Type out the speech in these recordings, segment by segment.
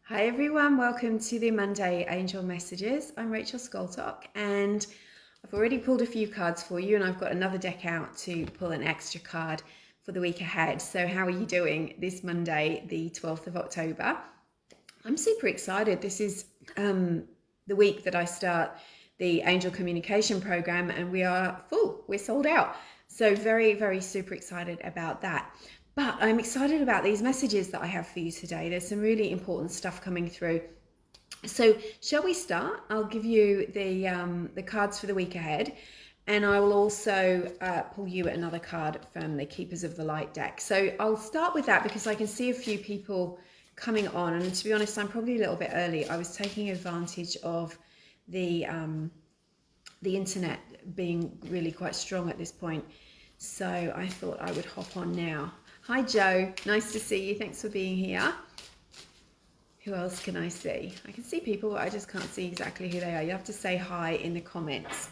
Hi everyone, welcome to the Monday Angel Messages. I'm Rachel Skoltok and I've already pulled a few cards for you and I've got another deck out to pull an extra card for the week ahead. So how are you doing this Monday, the 12th of October? I'm super excited. This is the week that I start the Angel Communication Program and we are full, we're sold out. So very, very super excited about that. But I'm excited about these messages that I have for you today. There's some really important stuff coming through. So shall we start? I'll give you the cards for the week ahead, and I will also pull you another card from the Keepers of the Light deck. So I'll start with that because I can see a few people coming on, and to be honest, I'm probably a little bit early. I was taking advantage of the internet being really quite strong at this point, so I thought I would hop on now. Hi Joe, nice to see you. Thanks for being here. Who else can I see? I can see people, but I just can't see exactly who they are. You have to say hi in the comments.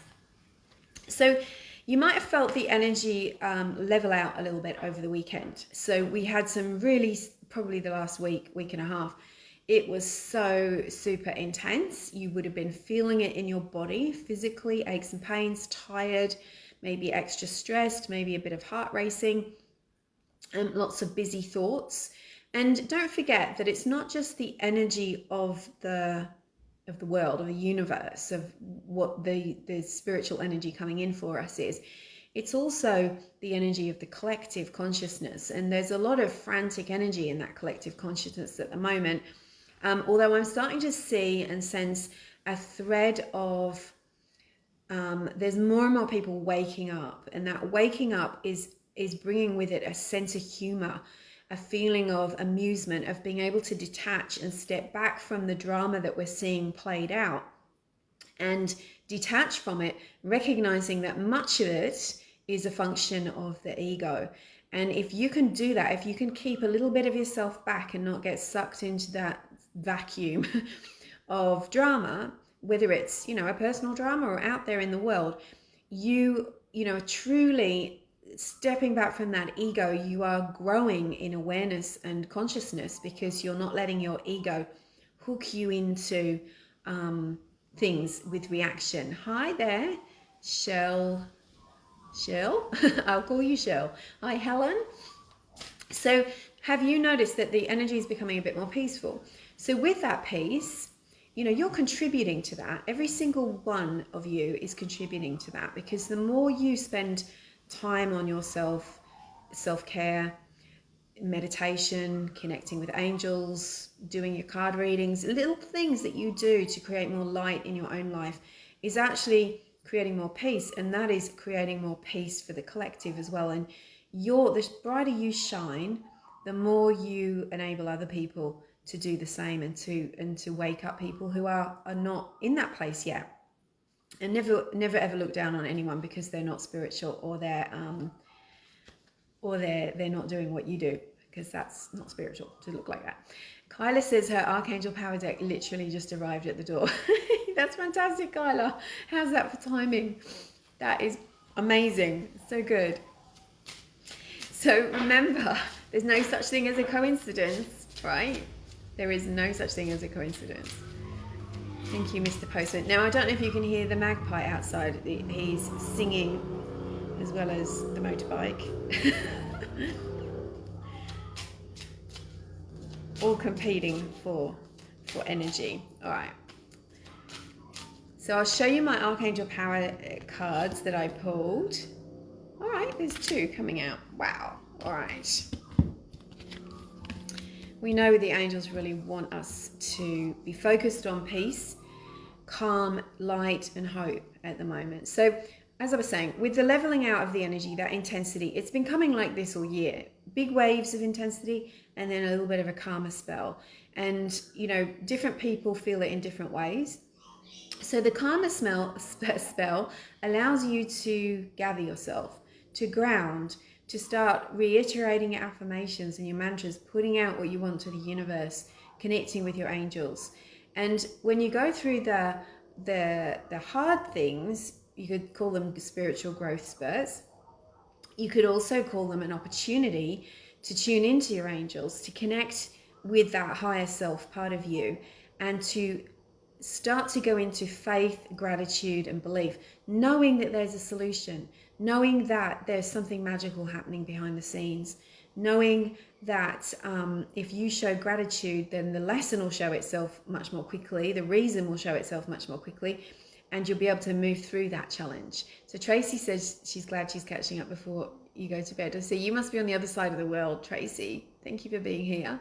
So you might have felt the energy level out a little bit over the weekend. So we had some really, probably the last week and a half, it was so super intense. You would have been feeling it in your body, physically, aches and pains, tired, maybe extra stressed, maybe a bit of heart racing, lots of busy thoughts. And don't forget that it's not just the energy of the world, of the universe, of what the spiritual energy coming in for us is. It's also the energy of the collective consciousness. And there's a lot of frantic energy in that collective consciousness at the moment. Although I'm starting to see and sense a thread of there's more and more people waking up, and that waking up is bringing with it a sense of humor, a feeling of amusement, of being able to detach and step back from the drama that we're seeing played out and detach from it, recognizing that much of it is a function of the ego. And if you can do that, if you can keep a little bit of yourself back and not get sucked into that vacuum of drama, whether it's, a personal drama or out there in the world, you truly stepping back from that ego, you are growing in awareness and consciousness because you're not letting your ego hook you into things with reaction. Hi there, Shell. I'll call you Shell. Hi, Helen. So have you noticed that the energy is becoming a bit more peaceful? So with that peace, you're contributing to that. Every single one of you is contributing to that, because the more you spend time on yourself, self-care, meditation, connecting with angels, doing your card readings, little things that you do to create more light in your own life is actually creating more peace, and that is creating more peace for the collective as well. And the brighter you shine, the more you enable other people to do the same, and to wake up people who are not in that place yet. And never ever look down on anyone because they're not spiritual, or they're not doing what you do, because that's not spiritual to look like that. Kyla says her Archangel Power deck literally just arrived at the door. That's fantastic, Kyla. How's that for timing? That is amazing. So good. So remember, there's no such thing as a coincidence, right? There is no such thing as a coincidence. Thank you, Mr. Postman. Now, I don't know if you can hear the magpie outside. He's singing as well as the motorbike. All competing for energy. All right. So I'll show you my Archangel Power cards that I pulled. All right, there's two coming out. Wow. All right. We know the angels really want us to be focused on peace, calm, light, and hope at the moment. So as I was saying, with the leveling out of the energy, that intensity, it's been coming like this all year. Big waves of intensity and then a little bit of a calmer spell. And, different people feel it in different ways. So the calmer spell allows you to gather yourself, to ground, to start reiterating your affirmations and your mantras, putting out what you want to the universe, connecting with your angels. And when you go through the hard things, you could call them spiritual growth spurts. You could also call them an opportunity to tune into your angels, to connect with that higher self part of you, and to start to go into faith, gratitude, and belief, knowing that there's a solution, knowing that there's something magical happening behind the scenes, knowing that if you show gratitude, then the lesson will show itself much more quickly, the reason will show itself much more quickly, and you'll be able to move through that challenge. So Tracy says she's glad she's catching up before you go to bed. So you must be on the other side of the world, Tracy. Thank you for being here.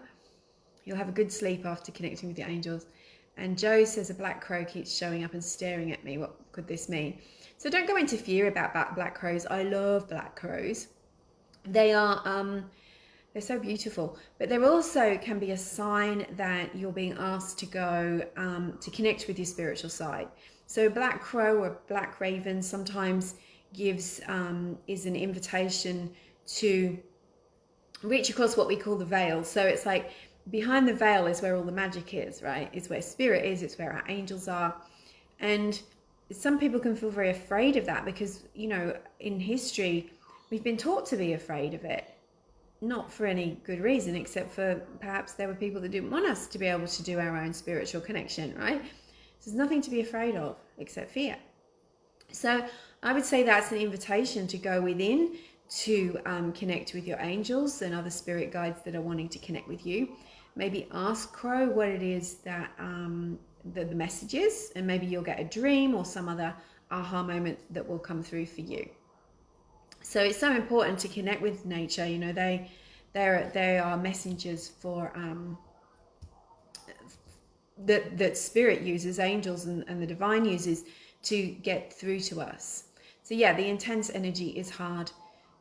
You'll have a good sleep after connecting with your angels. And Joe says a black crow keeps showing up and staring at me. What could this mean? So don't go into fear about black crows. I love black crows. They are they're so beautiful, but there also can be a sign that you're being asked to go to connect with your spiritual side. So a black crow or black raven sometimes gives is an invitation to reach across what we call the veil. So it's like behind the veil is where all the magic is, right? It's where spirit is, it's where our angels are. And some people can feel very afraid of that because, you know, in history, we've been taught to be afraid of it. Not for any good reason, except for perhaps there were people that didn't want us to be able to do our own spiritual connection, right? So there's nothing to be afraid of except fear. So I would say that's an invitation to go within, to connect with your angels and other spirit guides that are wanting to connect with you. Maybe ask Crow what it is that the message is, and maybe you'll get a dream or some other aha moment that will come through for you. So it's so important to connect with nature. You know, they are messengers for that spirit uses, angels and the divine uses to get through to us. So yeah, the intense energy is hard.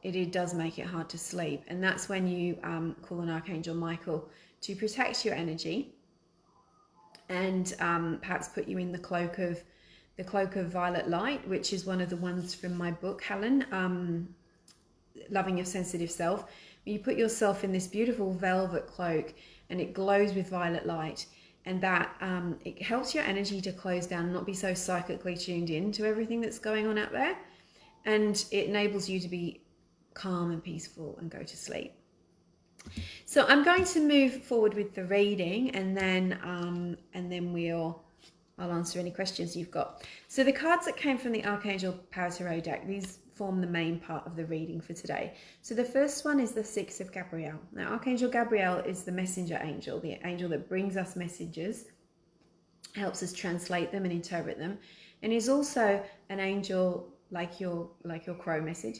It does make it hard to sleep, and that's when you call on Archangel Michael to protect your energy and perhaps put you in the cloak of violet light, which is one of the ones from my book, Helen, Loving Your Sensitive Self. You put yourself in this beautiful velvet cloak and it glows with violet light, and that it helps your energy to close down and not be so psychically tuned in to everything that's going on out there, and it enables you to be calm and peaceful and go to sleep. So I'm going to move forward with the reading, and then I'll answer any questions you've got. So the cards that came from the Archangel Power Tarot deck, these form the main part of the reading for today. So the first one is the Six of Gabriel. Now Archangel Gabriel is the messenger angel, the angel that brings us messages, helps us translate them and interpret them, and is also an angel like your crow message,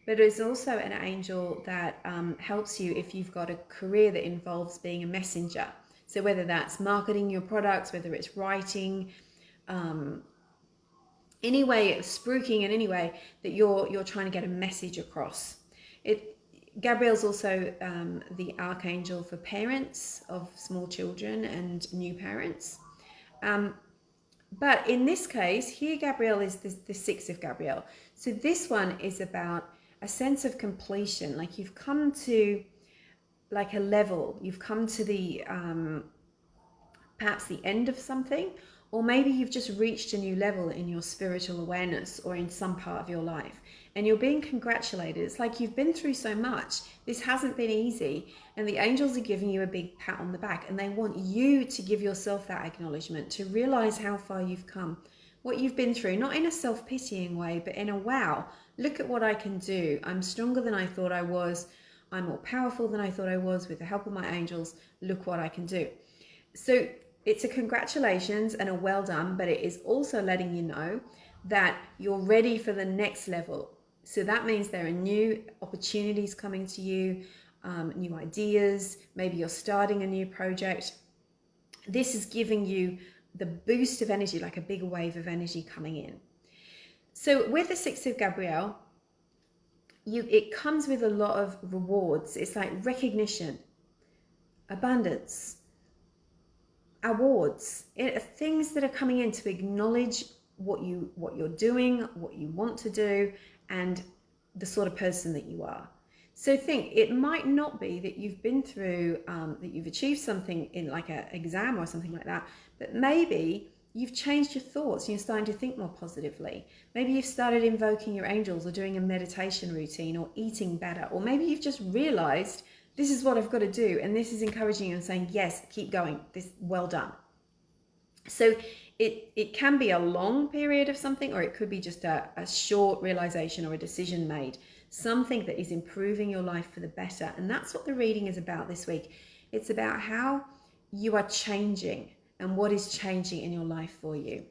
but is also an angel that helps you if you've got a career that involves being a messenger. So whether that's marketing your products, whether it's writing, any way, spruiking in any way that you're trying to get a message across. Gabriel's also the archangel for parents of small children and new parents. But in this case, here Gabriel is the Six of Gabriel. So this one is about a sense of completion, like you've come to like a level, you've come to the perhaps the end of something, or maybe you've just reached a new level in your spiritual awareness or in some part of your life, and you're being congratulated. It's like you've been through so much. This hasn't been easy, and the angels are giving you a big pat on the back, and they want you to give yourself that acknowledgement, to realize how far you've come, what you've been through, not in a self-pitying way, but in a wow, look at what I can do. I'm stronger than I thought I was. I'm more powerful than I thought I was. With the help of my angels, look what I can do. So it's a congratulations and a well done, but it is also letting you know that you're ready for the next level. So that means there are new opportunities coming to you, new ideas. Maybe you're starting a new project. This is giving you the boost of energy, like a big wave of energy coming in. So with the Six of Gabriel, it comes with a lot of rewards. It's like recognition, abundance, awards, things that are coming in to acknowledge what you're doing, what you want to do, and the sort of person that you are. So think, it might not be that you've been through, that you've achieved something in like an exam or something like that, but maybe you've changed your thoughts and you're starting to think more positively. Maybe you've started invoking your angels or doing a meditation routine or eating better, or maybe you've just realized this is what I've got to do. And this is encouraging you and saying, yes, keep going. This, well done. So it can be a long period of something, or it could be just a short realization or a decision made, something that is improving your life for the better. And that's what the reading is about this week. It's about how you are changing and what is changing in your life for you.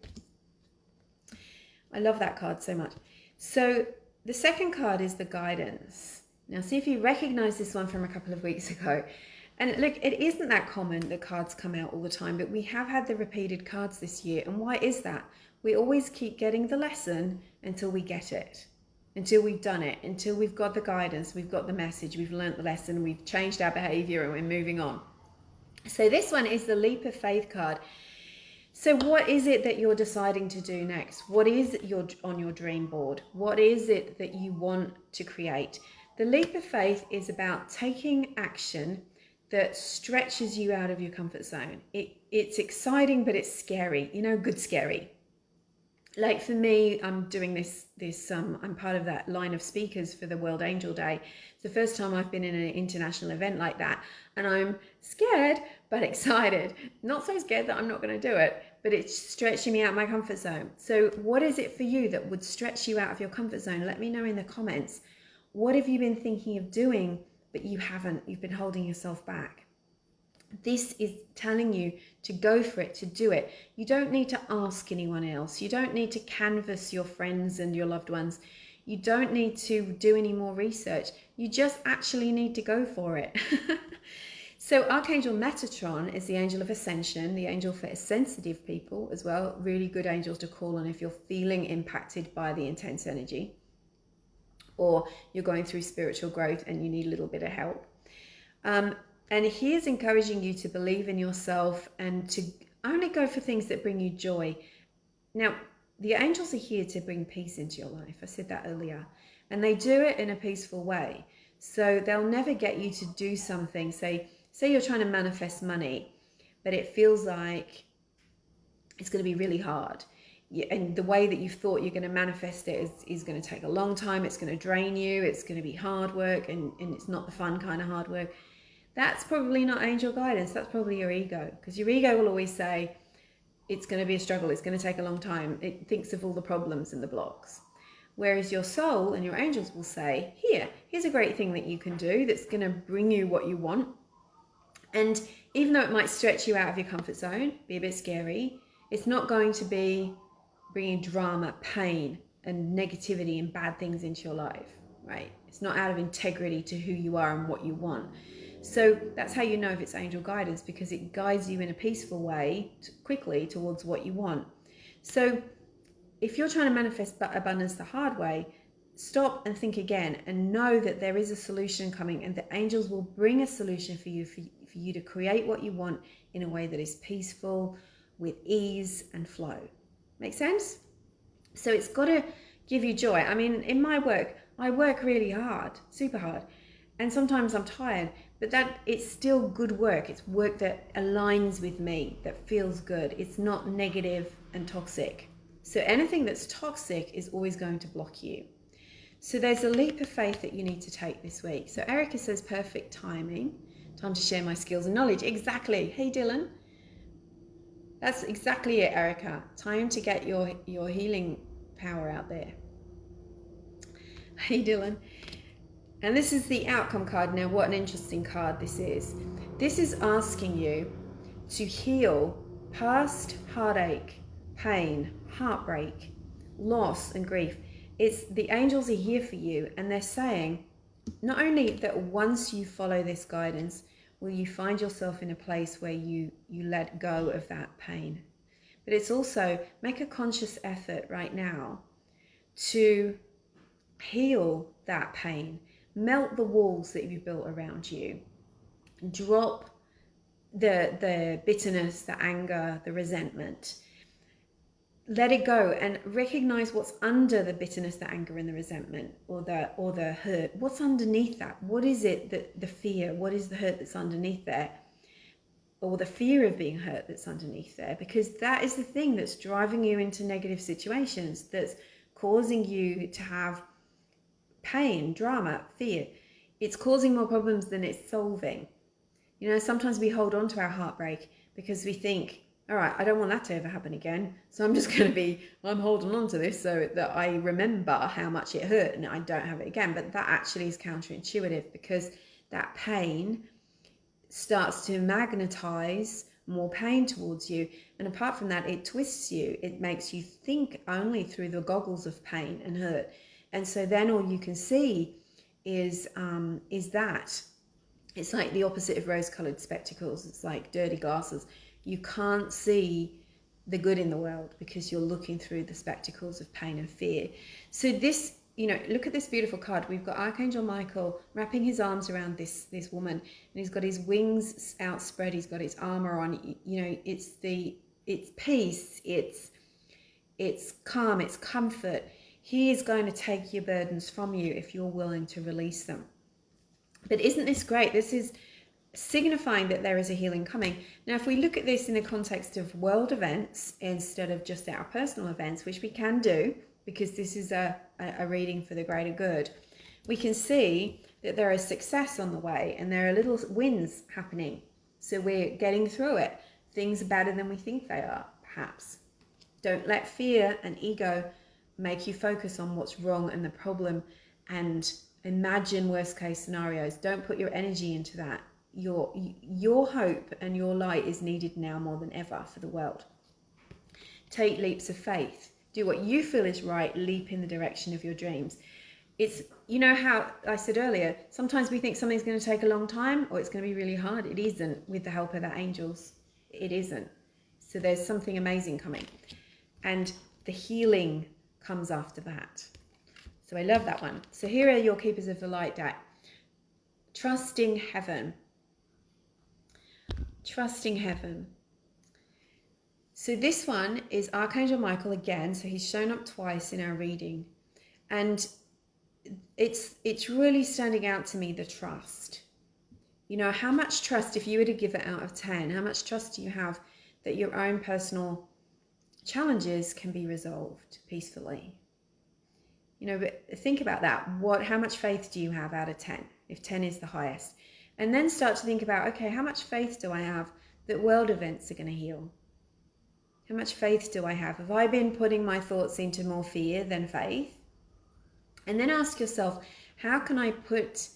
I love that card so much. So the second card is the guidance. Now see if you recognize this one from a couple of weeks ago. And look, it isn't that common that cards come out all the time, but we have had the repeated cards this year. And why is that? We always keep getting the lesson until we get it, until we've done it, until we've got the guidance, we've got the message, we've learnt the lesson, we've changed our behavior, and we're moving on. So this one is the leap of faith card. So what is it that you're deciding to do next? What is on your dream board? What is it that you want to create? The leap of faith is about taking action that stretches you out of your comfort zone. It's exciting, but it's scary, good scary. Like for me, I'm doing this I'm part of that line of speakers for the World Angel Day. It's the first time I've been in an international event like that, and I'm scared but excited. Not so scared that I'm not going to do it, but it's stretching me out of my comfort zone. So what is it for you that would stretch you out of your comfort zone? Let me know in the comments. What have you been thinking of doing but you haven't? You've been holding yourself back. This is telling you to go for it, to do it. You don't need to ask anyone else. You don't need to canvass your friends and your loved ones. You don't need to do any more research. You just actually need to go for it. So Archangel Metatron is the angel of ascension, the angel for sensitive people as well. Really good angels to call on if you're feeling impacted by the intense energy, or you're going through spiritual growth and you need a little bit of help. And he is encouraging you to believe in yourself and to only go for things that bring you joy. Now, the angels are here to bring peace into your life. I said that earlier. And they do it in a peaceful way. So they'll never get you to do something. Say you're trying to manifest money, but it feels like it's going to be really hard. And the way that you thought you're going to manifest it is going to take a long time. It's going to drain you. It's going to be hard work, and it's not the fun kind of hard work. That's probably not angel guidance. That's probably your ego, because your ego will always say it's going to be a struggle. It's going to take a long time. It thinks of all the problems and the blocks. Whereas your soul and your angels will say, here's a great thing that you can do that's going to bring you what you want. And even though it might stretch you out of your comfort zone, be a bit scary, it's not going to be bringing drama, pain, and negativity and bad things into your life, right? It's not out of integrity to who you are and what you want. So that's how you know if it's angel guidance, because it guides you in a peaceful way, quickly towards what you want. So if you're trying to manifest abundance the hard way, stop and think again and know that there is a solution coming, and the angels will bring a solution for you to create what you want in a way that is peaceful, with ease and flow. Make sense? So it's got to give you joy. I mean, in my work, I work really hard, super hard. And sometimes I'm tired, but it's still good work. It's work that aligns with me, that feels good. It's not negative and toxic. So anything that's toxic is always going to block you. So there's a leap of faith that you need to take this week. So Erica says, perfect timing. Time to share my skills and knowledge. Exactly. Hey, Dylan. That's exactly it, Erica. Time to get your healing power out there. Hey, Dylan. And this is the outcome card. Now, what an interesting card this is. This is asking you to heal past heartache, pain, heartbreak, loss, and grief. It's the angels are here for you, and they're saying not only that once you follow this guidance, will you find yourself in a place where you let go of that pain, but it's also make a conscious effort right now to heal that pain. Melt the walls that you've built around you. Drop the bitterness, the anger, the resentment. Let it go and recognize what's under the bitterness, the anger, and the resentment, or the hurt. What's underneath that? What is it that the fear? What is the hurt that's underneath there? Or the fear of being hurt that's underneath there? Because that is the thing that's driving you into negative situations, that's causing you to have pain, drama, fear. it's causing more problems than it's solving. You know, sometimes we hold on to our heartbreak because we think, all right, I don't want that to ever happen again. So I'm just going to I'm holding on to this so that I remember how much it hurt and I don't have it again. But that actually is counterintuitive, because that pain starts to magnetize more pain towards you. And apart from that, it twists you. It makes you think only through the goggles of pain and hurt. And so then all you can see is that. It's like the opposite of rose-colored spectacles. It's like dirty glasses. You can't see the good in the world because you're looking through the spectacles of pain and fear. So this, you know, look at this beautiful card. We've got Archangel Michael wrapping his arms around this woman, and he's got his wings outspread. He's got his armor on. You know, it's peace. It's calm. It's comfort. He is going to take your burdens from you if you're willing to release them. But isn't this great? This is signifying that there is a healing coming. Now, if we look at this in the context of world events instead of just our personal events, which we can do because this is a reading for the greater good, we can see that there is success on the way and there are little wins happening. So we're getting through it. Things are better than we think they are, perhaps. Don't let fear and ego make you focus on what's wrong and the problem and imagine worst case scenarios. Don't put your energy into that. Your hope and your light is needed now more than ever for the world. Take leaps of faith. Do what you feel is right. Leap in the direction of your dreams. It's, you know how I said earlier, sometimes we think something's going to take a long time or it's going to be really hard. It isn't, with the help of the angels. It isn't. So there's something amazing coming. And the healing comes after that. So I love that one. So here are your Keepers of the Light deck. Trusting heaven. Trusting heaven. So this one is Archangel Michael again. So he's shown up twice in our reading. And it's really standing out to me, the trust. You know, how much trust, if you were to give it out of 10, how much trust do you have that your own personal challenges can be resolved peacefully? You know, but think about that. How much faith do you have out of 10, if 10 is the highest? And then start to think about, okay, how much faith do I have that world events are going to heal? How much faith do I have? Have I been putting my thoughts into more fear than faith? And then ask yourself, how can I put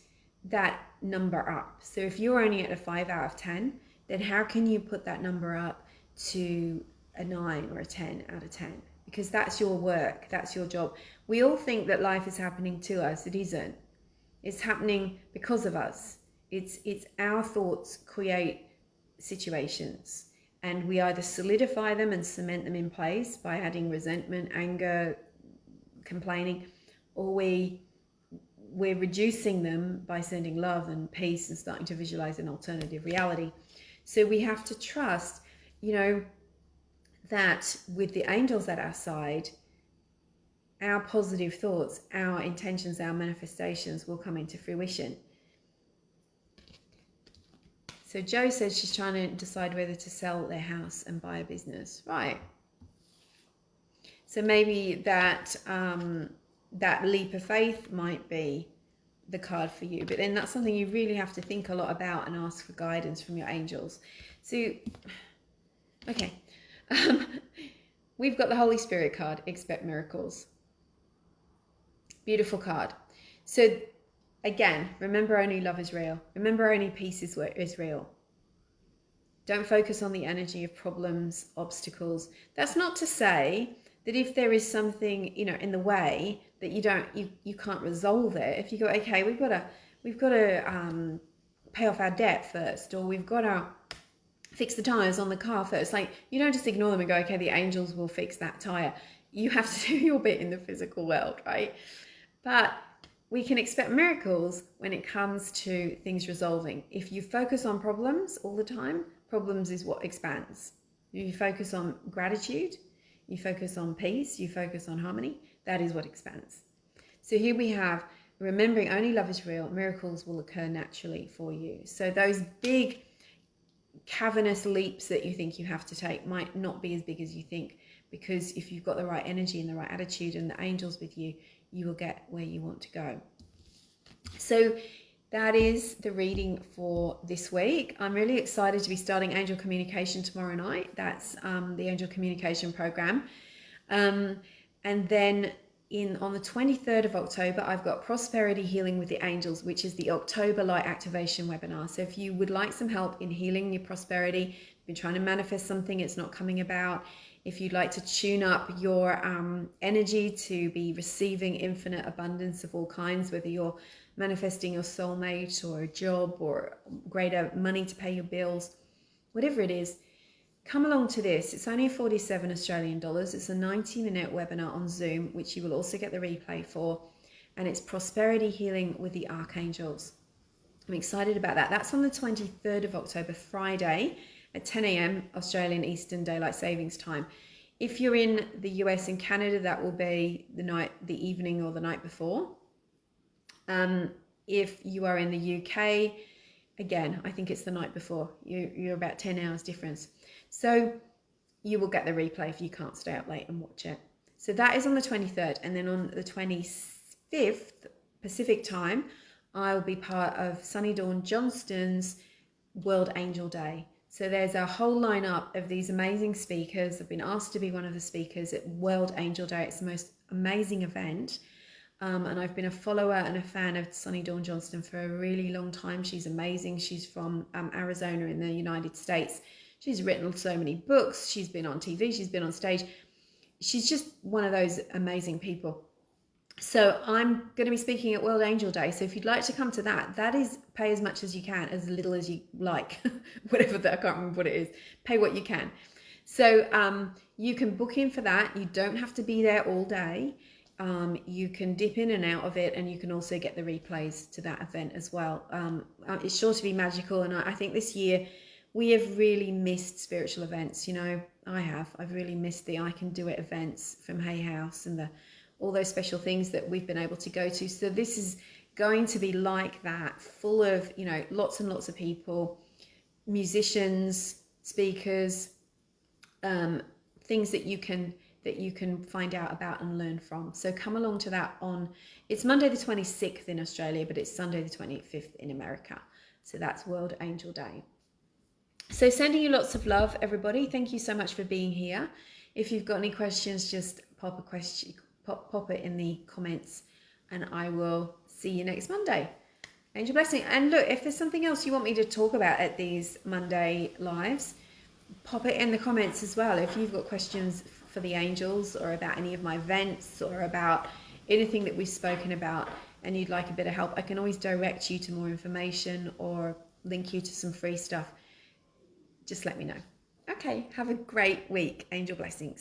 that number up? So if you're only at a 5 out of 10, then how can you put that number up to a 9 or a 10 out of 10? Because that's your work, that's your job. We all think that life is happening to us. It isn't. It's happening because of us. It's our thoughts create situations, and we either solidify them and cement them in place by adding resentment, anger, complaining, or we're reducing them by sending love and peace and starting to visualize an alternative reality. So we have to trust, you know, that with the angels at our side, our positive thoughts, our intentions, our manifestations will come into fruition. So Jo says she's trying to decide whether to sell their house and buy a business. Right. So maybe that that leap of faith might be the card for you. But then that's something you really have to think a lot about and ask for guidance from your angels. So, okay. We've got the Holy Spirit card, expect miracles. Beautiful card. So again, remember only love is real. Remember only peace is real. Don't focus on the energy of problems, obstacles. That's not to say that if there is something, you know, in the way that you can't resolve it. If you go, okay, we've got to pay off our debt first, or we've got to fix the tires on the car first. Like, you don't just ignore them and go, okay, the angels will fix that tire. You have to do your bit in the physical world, right? But we can expect miracles when it comes to things resolving. If you focus on problems all the time, problems is what expands. If you focus on gratitude, you focus on peace, you focus on harmony, that is what expands. So here we have, remembering only love is real, miracles will occur naturally for you. So those big cavernous leaps that you think you have to take might not be as big as you think, because if you've got the right energy and the right attitude and the angels with you, you will get where you want to go. So that is the reading for this week. I'm really excited to be starting Angel Communication tomorrow night. That's the Angel Communication program. And then on the 23rd of October, I've got Prosperity Healing with the Angels, which is the October Light Activation webinar. So if you would like some help in healing your prosperity, you've been trying to manifest something, it's not coming about. If you'd like to tune up your energy to be receiving infinite abundance of all kinds, whether you're manifesting your soulmate or a job or greater money to pay your bills, whatever it is, come along to this. It's only 47 Australian dollars. It's a 90-minute webinar on Zoom, which you will also get the replay for. And it's Prosperity Healing with the Archangels. I'm excited about that. That's on the 23rd of October, Friday at 10 a.m. Australian Eastern Daylight Savings Time. If you're in the US and Canada, that will be the evening or the night before. If you are in the UK, again, I think it's the night before. You're about 10 hours difference. So you will get the replay if you can't stay up late and watch it. So that is on the 23rd. And then on the 25th Pacific time, I will be part of Sunny Dawn Johnston's World Angel Day. So there's a whole lineup of these amazing speakers. I've been asked to be one of the speakers at World Angel Day. It's the most amazing event. And I've been a follower and a fan of Sunny Dawn Johnston for a really long time. She's amazing. She's from Arizona in the United States. She's written so many books. She's been on TV. She's been on stage. She's just one of those amazing people. So I'm going to be speaking at World Angel Day. So if you'd like to come to that, that is pay as much as you can, as little as you like, whatever that, I can't remember what it is. Pay what you can. So you can book in for that. You don't have to be there all day. You can dip in and out of it, and you can also get the replays to that event as well. It's sure to be magical, and I think this year we have really missed spiritual events. You know, I've really missed the I Can Do It events from Hay House and all those special things that we've been able to go to. So this is going to be like that, full of, you know, lots and lots of people, musicians, speakers, things that you can find out about and learn from. So come along to that it's Monday the 26th in Australia, but it's Sunday the 25th in America. So that's World Angel Day. So sending you lots of love, everybody. Thank you so much for being here. If you've got any questions, just pop it in the comments, and I will see you next Monday. Angel blessing. And look, if there's something else you want me to talk about at these Monday lives, pop it in the comments as well. If you've got questions for the angels or about any of my events or about anything that we've spoken about and you'd like a bit of help, I can always direct you to more information or link you to some free stuff. Just let me know. Okay, have a great week. Angel blessings.